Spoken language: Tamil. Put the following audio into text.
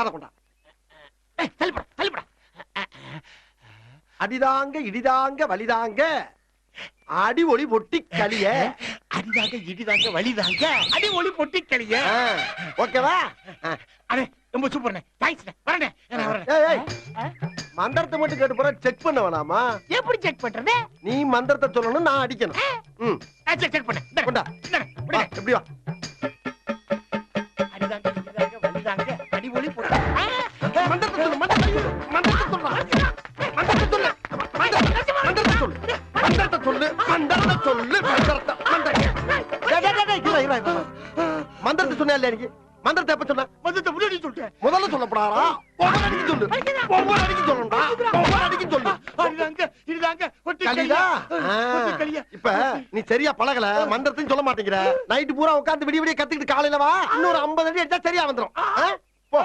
காதை கொண்டா. தள்ளிப்பட தள்ளிப்பட. அடிதாங்க இடிதாங்க வலிதாங்க அடி ஒளி பொட்டி கலிய. அடிதாங்க இடிதாங்க வலிதாங்க அடி ஒளி பொட்டி கலிய. ஓகேவா? அடே ரொம்ப சூப்பர்ண்ணே. தேங்க்ஸ்ண்ணே. வரேண்ணே. மந்திரத்தை மட்டும் கேட்டு போற செக் பண்ண வேணாமா? எப்படி செக் பண்றது? நீ மந்திரத்தை சொல்லணும், நான் அடிக்கணும். செக் பண்ண கொண்டா. எப்படி வா? அடிதாங்க இடிதாங்க வலிதாங்க அடி ஒளி பொட்டி. மந்திரத்தை சொல்லு. மந்திரத்தை சொல்லு. மந்திரத்தை சொல்லு. மந்திரத்தை சொல்லு. மந்திரத்தை சொல்லு. மந்திரத்தை சொல்லு. மந்திரத்தை சொன்ன இல்ல எனக்கு. மந்திரத்தை எப்ப சொன்ன? மந்திரத்தை முன்னாடி சொல்லிட்டேன். முதல்ல சொல்லப்படாரா? ஒவ்வொரு அடிக்கு சொல்லு. ஒவ்வொரு அடிக்கு சொல்லணும்டா. ஒவ்வொரு அடிக்கு சொல்லு. அடிதாங்க இடிதாங்க பொட்டி கலியா. கலியா. இப்ப நீ சரியா பழகல, மந்திரத்தையும் சொல்ல மாட்டேங்கிற. நைட்டு பூரா உட்கார்ந்து விடிய விடிய கத்துக்கிட்டு காலையில வா. இன்னொரு 50 அடி அடிச்சா சரியா வந்துரும். போ.